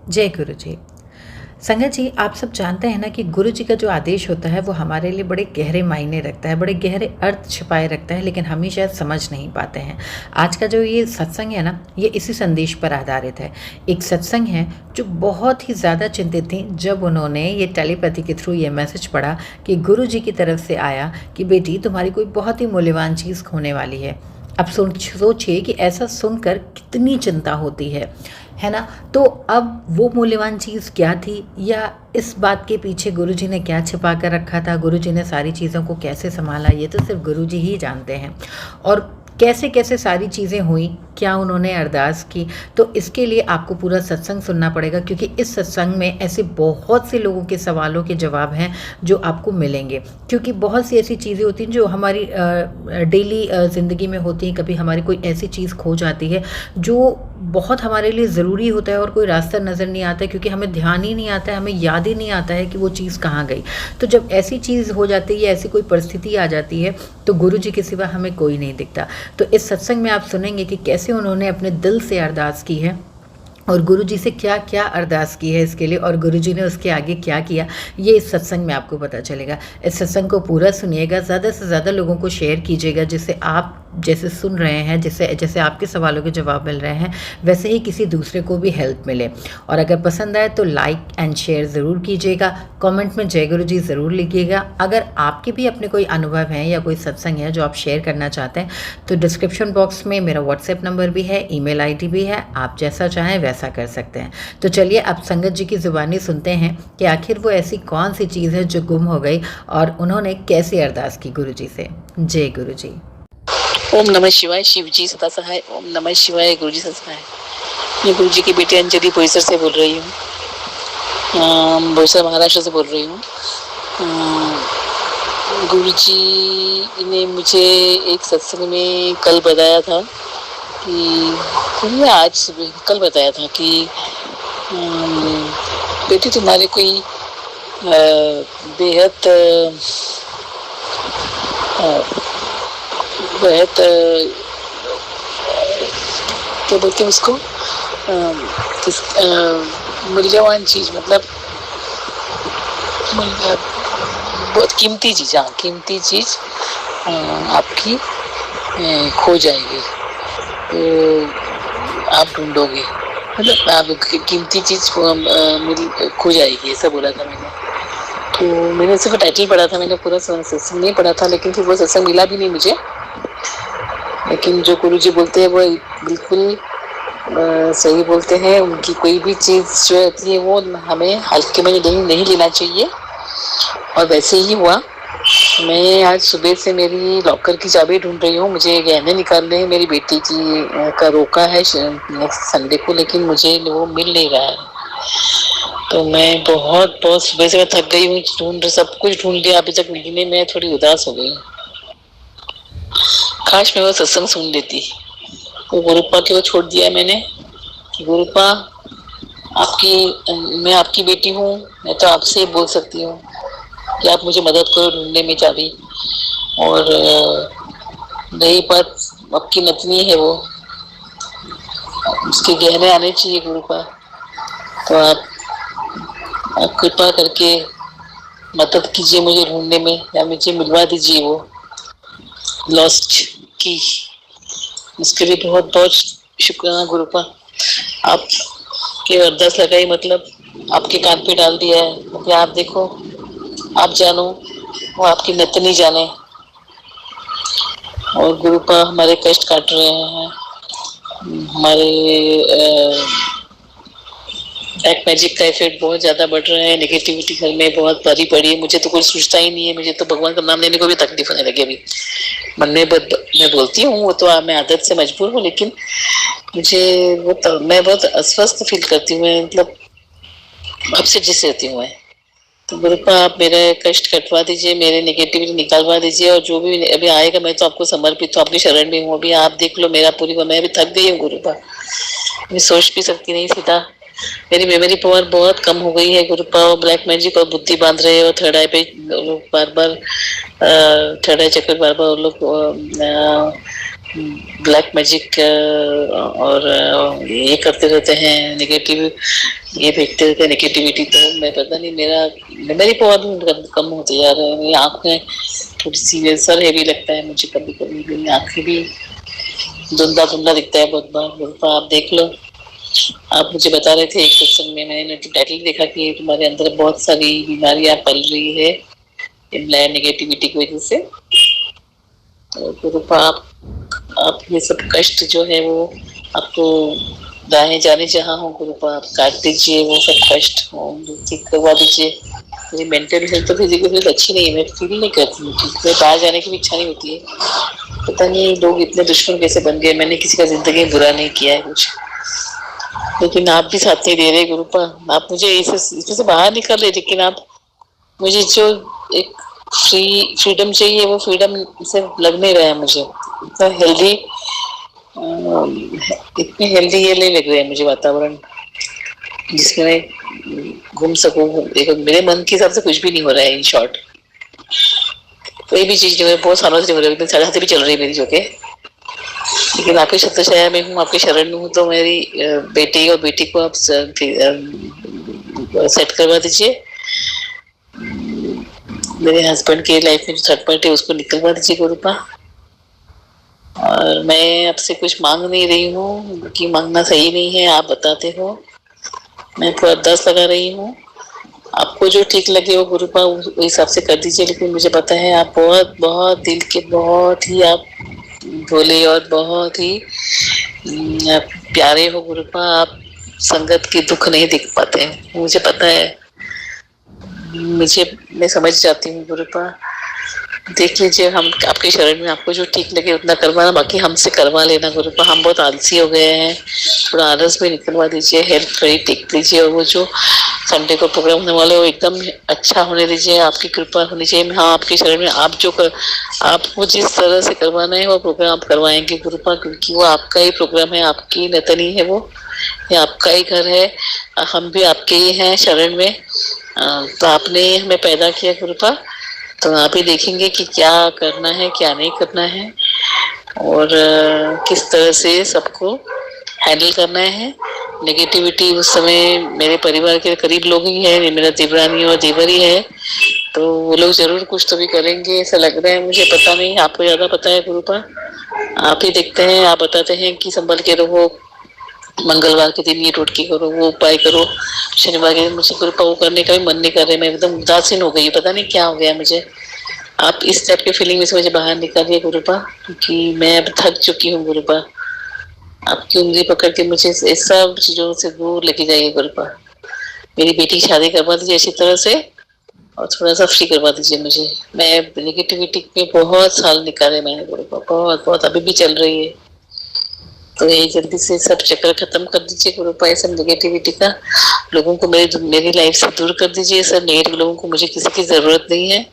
जय गुरु जी। संगत जी, आप सब जानते हैं ना कि गुरु जी का जो आदेश होता है वो हमारे लिए बड़े गहरे मायने रखता है, बड़े गहरे अर्थ छिपाए रखता है, लेकिन हम ही शायद समझ नहीं पाते हैं। आज का जो ये सत्संग है ना, ये इसी संदेश पर आधारित है। एक सत्संग है जो बहुत ही ज़्यादा चिंतित थी जब उन्होंने ये टेलीपैथी के थ्रू ये मैसेज पढ़ा कि गुरु जी की तरफ से आया कि बेटी, तुम्हारी कोई बहुत ही मूल्यवान चीज़ खोने वाली है। अब सोचिए कि ऐसा सुनकर कितनी चिंता होती है ना। तो अब वो मूल्यवान चीज़ क्या थी, या इस बात के पीछे गुरुजी ने क्या छिपा कर रखा था, गुरुजी ने सारी चीज़ों को कैसे संभाला, ये तो सिर्फ गुरुजी ही जानते हैं। और कैसे कैसे सारी चीज़ें हुई, क्या उन्होंने अरदास की, तो इसके लिए आपको पूरा सत्संग सुनना पड़ेगा, क्योंकि इस सत्संग में ऐसे बहुत से लोगों के सवालों के जवाब हैं जो आपको मिलेंगे। क्योंकि बहुत सी ऐसी चीज़ें होती हैं जो हमारी डेली ज़िंदगी में होती हैं। कभी हमारी कोई ऐसी चीज़ खो जाती है जो बहुत हमारे लिए ज़रूरी होता है और कोई रास्ता नज़र नहीं आता है, क्योंकि हमें ध्यान ही नहीं आता है, हमें याद ही नहीं आता है कि वो चीज़ कहाँ गई। तो जब ऐसी चीज़ हो जाती है, ऐसी कोई परिस्थिति आ जाती है, तो गुरु जी के सिवा हमें कोई नहीं दिखता। तो इस सत्संग में आप सुनेंगे कि कैसे उन्होंने अपने दिल से अरदास की है और गुरुजी से क्या क्या अरदास की है इसके लिए, और गुरुजी ने उसके आगे क्या किया, ये इस सत्संग में आपको पता चलेगा। इस सत्संग को पूरा सुनिएगा, ज़्यादा से ज़्यादा लोगों को शेयर कीजिएगा, जिससे आप जैसे सुन रहे हैं, जैसे आपके सवालों के जवाब मिल रहे हैं, वैसे ही किसी दूसरे को भी हेल्प मिले। और अगर पसंद आए तो लाइक एंड शेयर ज़रूर कीजिएगा, कमेंट में जय गुरु जी ज़रूर लिखिएगा। अगर आपके भी अपने कोई अनुभव हैं या कोई सत्संग है जो आप शेयर करना चाहते हैं, तो डिस्क्रिप्शन बॉक्स में मेरा व्हाट्सएप नंबर भी है, ईमेल आईडी भी है, आप जैसा चाहें वैसा कर सकते हैं। तो चलिए अब संगत जी की ज़ुबानी सुनते हैं कि आखिर वो ऐसी कौन सी चीज़ है जो गुम हो गई और उन्होंने कैसे अरदास की गुरु जी से। जय गुरु जी। ओम नमः शिवाय। शिव जी सदा सहाय। ओम नमः शिवाय। गुरु जी सदा सहाय। मैं गुरु जी की बेटी अंजलि बोईसर से बोल रही हूँ, बोईसर महाराष्ट्र से बोल रही हूँ। गुरु जी ने मुझे एक सत्संग में कल बताया था कि आज सुबह कल बताया था कि बेटी तुम्हारे कोई बेहद बहुत क्या बोलते हैं उसको, मूल्यवान चीज, मतलब बहुत कीमती चीज, हाँ कीमती चीज आपकी खो जाएगी, तो आप ढूंढोगे, मतलब आप कीमती चीज खो जाएगी, ऐसा बोला था मैंने। तो मैंने सिर्फ टाइटल पढ़ा था, मैंने पूरा सत्संग नहीं पढ़ा था, लेकिन फिर वो सत्संग मिला भी नहीं मुझे। लेकिन जो गुरु जी बोलते हैं वो बिल्कुल सही बोलते हैं। उनकी कोई भी चीज जो होती है वो हमें हल्के में नहीं लेना चाहिए, और वैसे ही हुआ। मैं आज सुबह से मेरी लॉकर की चाबी ढूंढ रही हूँ, मुझे गहने निकालने हैं, मेरी बेटी की का रोका है नेक्स्ट संडे को, लेकिन मुझे वो मिल नहीं रहा है। तो मैं बहुत बहुत सुबह से मैं थक गई हूँ, सब कुछ ढूंढ लिया, अभी तक मिलने में थोड़ी उदास हो गई। काश मैं वो सत्संग सुन लेती। तो गुरुपा के वो छोड़ दिया है मैंने कि गुरुपा मैं आपकी बेटी हूँ, मैं तो आपसे बोल सकती हूँ कि आप मुझे मदद करो ढूंढने में चाबी। और रही बात आपकी नतनी है, वो उसके गहने आने चाहिए गुरुपा, तो आप कृपा करके मदद कीजिए मुझे ढूंढने में, या मुझे मिलवा दीजिए वो लॉस्ट की। उसके लिए बहुत बहुत शुक्राना गुरुपा। आप के अरदास लगाई, मतलब आपके कान पे डाल दिया है, मतलब आप देखो, आप जानो, वो आपकी नतनी जाने। और गुरुपा हमारे कष्ट काट रहे हैं, हमारे ब्लैक मैजिक का इफेक्ट बहुत ज्यादा बढ़ रहा है, नेगेटिविटी घर में बहुत भारी पड़ी है। मुझे तो कोई सोचता ही नहीं है, मुझे तो भगवान का नाम लेने को भी तकलीफ होने लगी अभी। मन में मैं बोलती हूँ, वो तो मैं आदत से मजबूर हूँ, लेकिन मुझे मैं बहुत अस्वस्थ फील करती हूँ, मतलब अपसेट जैसे रहती हूँ मैं। तो गुरुपा आप मेरे कष्ट कटवा दीजिए, मेरे नेगेटिविटी निकालवा दीजिए, और जो भी अभी आएगा मैं तो आपको समर्पित हूँ, आपकी शरण में हूँ। अभी आप देख लो मेरा पूरी, मैं अभी थक गई हूँ गुरुपा, मैं सोच भी सकती नहीं सीधा, मेरी मेमोरी पावर बहुत कम हो गई है गुरुपा। ब्लैक मैजिक और बुद्धि बांध रहे हो, थर्ड आई पे बार बार थर्ड आई चक्कर बार बार लोग ब्लैक मैजिक और ये करते रहते हैं, नेगेटिव ये फेंकते रहते हैं नेगेटिविटी। तो मैं पता नहीं मेरी बहुत कम होती जा रहा है। मेरी आंखें थोड़ी सी सर हैवी लगता है मुझे, कभी कभी मेरी आंखें भी धुंधला धुंधला दिखता है बहुत बार। आप देख लो। आप मुझे बता रहे थे एक सत्संग में, मैंने टाइटल देखा कि तुम्हारे अंदर बहुत सारी बीमारियां पल रही है ब्लैक नेगेटिविटी की वजह से। तो आप ये सब कष्ट जो है वो आपको दाएं जाने जहाँ हो गुरु आप काट दीजिए, वो सब कष्ट ठीक करवा दीजिए। मेरी मेंटल हेल्थ तो फिजिकल हेल्थ अच्छी नहीं है, मैं फील नहीं करती हूँ, मैं बाहर जाने की भी इच्छा नहीं होती है। पता नहीं लोग इतने दुश्मन कैसे बन गए। मैंने किसी का जिंदगी में बुरा नहीं किया है कुछ, लेकिन आप भी साथ नहीं दे रहे गुरुपा। आप मुझे इसे से बाहर निकाल रहे, लेकिन आप मुझे जो एक फ्रीडम चाहिए वो फ्रीडम से लग नहीं रहा है मुझे। इतना हेल्दी इतने हेल्दी ये नहीं लग रहा है मुझे वातावरण जिसमें मैं घूम सकूं। देखो मेरे मन के हिसाब से कुछ भी नहीं हो रहा है। इन शॉर्ट कोई भी चीज नहीं हो रही, बहुत सालों से नहीं हो रही, साढ़े हाथ भी चल रही है मेरी जो के। लेकिन आपके छत्रछाया में हूँ, आपके शरण में हूँ, तो मेरी बेटी और बेटी को आप सेट करवा दीजिए। मेरे हस्बैंड के लाइफ में जो थर्ड पार्टी है उसको निकलवा दीजिए गुरुपा। और मैं आपसे कुछ मांग नहीं रही हूँ कि मांगना सही नहीं है, आप बताते हो। मैं पूरा अरदास लगा रही हूँ, आपको जो ठीक लगे वो गुरुपा उस हिसाब से कर दीजिए। लेकिन मुझे पता है आप बहुत बहुत दिल के बहुत ही आप भोले और बहुत ही प्यारे हो गुरुपा। आप संगत के दुख नहीं दिख पाते, मुझे पता है। मैं समझ जाती हूँ गुरुपा। देख लीजिए, हम आपके शरण में आपको जो ठीक लगे उतना करवाना, बाकी हमसे करवा लेना गुरुपा। हम बहुत आलसी हो गए हैं, थोड़ा आलस में निकलवा दीजिए, हेल्थ थोड़ी टेक लीजिए। और वो जो संडे को प्रोग्राम होने वाले वो एकदम अच्छा होने दीजिए, आपकी कृपा होनी चाहिए। हाँ, आपके शरण में आपको जिस तरह से करवाना है वो प्रोग्राम आप करवाएंगे गुरुपा, क्योंकि वो आपका ही प्रोग्राम है, आपकी नतनी है वो, ये आपका ही घर है, हम भी आपके ही हैं शरण में। तो आपने हमें पैदा किया गुरुपा, तो आप ही देखेंगे कि क्या करना है क्या नहीं करना है, और किस तरह से सबको हैंडल करना है। नेगेटिविटी उस समय मेरे परिवार के करीब लोग ही है, मेरा देवरानी और देवर ही है, तो वो लोग जरूर कुछ तो भी करेंगे ऐसा लग रहा है मुझे। पता नहीं, आपको ज्यादा पता है गुरुपा, आप ही देखते हैं, आप बताते हैं कि संभल के रहो, मंगलवार के दिन ये टोटकी करो, वो उपाय करो, शनिवार के दिन। मुझे गुरुपा वो करने का भी मन नहीं कर रहा है, मैं एकदम उदासीन हो गई, पता नहीं क्या हो गया मुझे। आप इस टाइप के फीलिंग में से मुझे बाहर निकालिए गुरुपा, क्योंकि मैं अब थक चुकी हूँ गुरुपा। आपकी उंगली पकड़ के मुझे इस सब चीजों से दूर लेके जाइए गुरुपा। मेरी बेटी की शादी करवा दीजिए अच्छी तरह से, और थोड़ा सा फ्री करवा दीजिए मुझे। मैं नेगेटिविटी में बहुत साल निकाले मैंने गुरुपा, बहुत बहुत, अभी भी चल रही है। तो ये जल्दी से सब चक्कर खत्म कर दीजिए गुरुपा, ये सब नेगेटिविटी का। लोगों को मेरी लाइफ से दूर कर दीजिए, सब नेगेटिव लोगों को मुझे किसी की जरूरत नहीं है।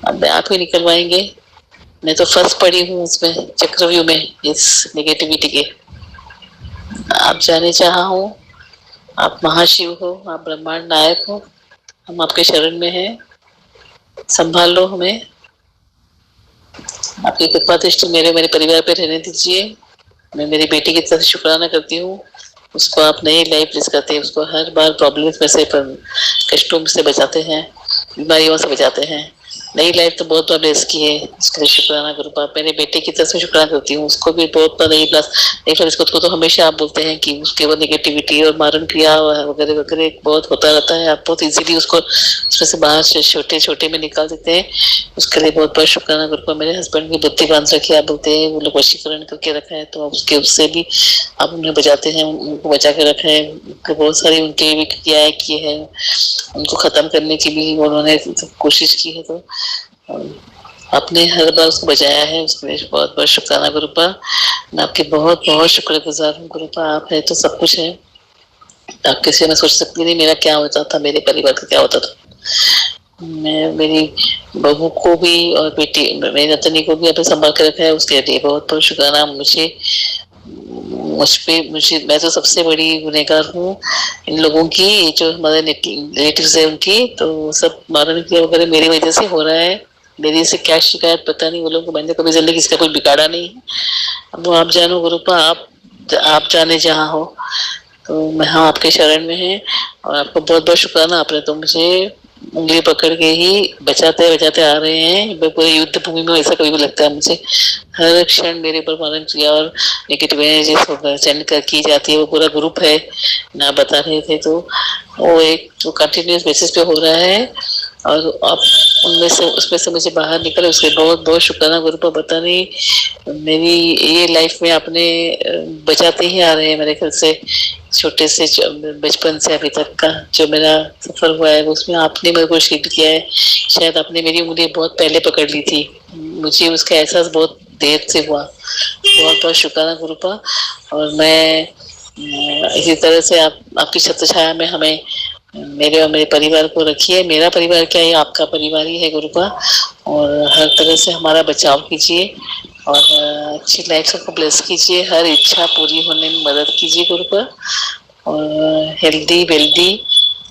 अब आप ही निकलवाएंगे, मैं तो फंस पड़ी हूँ उसमें चक्रव्यूह में, इस नेगेटिविटी के। आप जाने चाहा हो, आप महाशिव हो, आप ब्रह्मांड नायक हो, हम आपके शरण में हैं, संभाल लो हमें। आपकी कृपा दृष्टि मेरे परिवार पे रहने दीजिए। मैं मेरी बेटी की तरफ शुक्राना करती हूँ, उसको आप नई लाइफ ब्लेस करते हैं, उसको हर बार प्रॉब्लम्स में से कष्टों से बचाते हैं, बीमारियों से बचाते हैं। नई लाइफ तो बहुत बार ब्लेस की है, उसके लिए शुक्राना गुरुपा। मेरे बेटे की तरफ से शुक्राना करती हूँ, उसको भी बहुत बार नई ब्लेस। नहीं फिर इसको तो हमेशा आप बोलते हैं कि उसके वो नेगेटिविटी और मारण क्रिया वगैरह वगैरह बहुत होता रहता है, आप बहुत इजीली उसको उसमें से बाहर से छोटे छोटे में निकाल देते हैं। उसके लिए बहुत बहुत शुक्राना गुरुपा। मेरे हस्बैंड की बुद्धि बांध रखी है, आप बोलते हैं वो लोग वशीकरण करके रखा है, तो उसके उससे भी आप उन्हें बचाते हैं, उनको बचा के रखा है। बहुत सारी उनके भी क्रियाएं की है, उनको खत्म करने की भी उन्होंने कोशिश की है, तो आपने हर बार उसको बचाया है, उसके लिए बहुत बहुत शुक्राना गुरुपा। मैं आपके बहुत बहुत शुक्रगुजार हूँ गुरुपा। आप है तो सब कुछ है, आपके से मैं सोच सकती नहीं मेरा क्या होता था, मेरे परिवार का क्या होता था। मैं मेरी बहू को भी और बेटी मेरी नतनी को भी आपने संभाल के रखा है, उसके लिए बहुत बहुत शुक्राना। मैं तो सबसे बड़ी गुनहगार हूँ इन लोगों की, जो हमारे रिलेटिव्स है उनकी, तो सब मारण क्रिया वगैरह मेरी वजह से हो रहा है। मेरी से क्या शिकायत पता नहीं, वो लोग, मैंने कभी जिंदगी किसी का कुछ बिगाड़ा नहीं है। अब वो आप जानो गुरुपा, आप जाने जहाँ हो। तो मैं, हाँ, आपके शरण में है। और आपका बहुत बहुत शुक्राना, आपने तो मुझे उंगली पकड़ के ही बचाते बचाते आ रहे हैं। पूरे युद्ध भूमि में ऐसा कभी भी लगता है मुझे, हर क्षण मेरे ऊपर पालन किया। और नेगेटिव एनर्जी सेंड कर की जाती है, वो पूरा ग्रुप है ना, बता रहे थे। तो वो एक तो कंटिन्यूस बेसिस पे हो रहा है। और आप उनमें से, उसमें से मुझे बाहर निकले, उसके बहुत बहुत शुक्राना गुरु पर। पता नहीं मेरी ये लाइफ में आपने बचाते ही आ रहे हैं मेरे ख्याल से, छोटे से बचपन से अभी तक का जो मेरा सफर हुआ है, उसमें आपने मेरे को शील्ड किया है। शायद आपने मेरी उंगली बहुत पहले पकड़ ली थी, मुझे उसका एहसास बहुत देर से हुआ। बहुत बहुत शुक्राना गुरुपा। और मैं इसी तरह से आपकी छत्र छाया में हमें, मेरे और मेरे परिवार को रखिए। मेरा परिवार क्या है, आपका परिवार ही है गुरुपा। और हर तरह से हमारा बचाव कीजिए, और अच्छी लाइफ सबको ब्लेस कीजिए, हर इच्छा पूरी होने में मदद कीजिए गुरुपा। और हेल्दी वेल्दी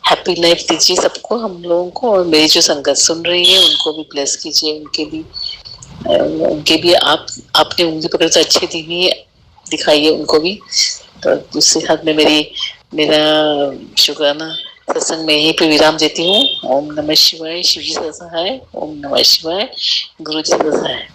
हैप्पी लाइफ दीजिए सबको, हम लोगों को। और मेरी जो संगत सुन रही है उनको भी ब्लेस कीजिए, उनके भी आपने उंगली पकड़ से अच्छी दी दिखाइए उनको भी। तो दूसरे हाथ में मेरा शुक्राना सत्संग में यहीं पे विराम देती हूँ। ओम नमः शिवाय। शिव जी सहाय। ओम नमः शिवाय। गुरु जी सहाय।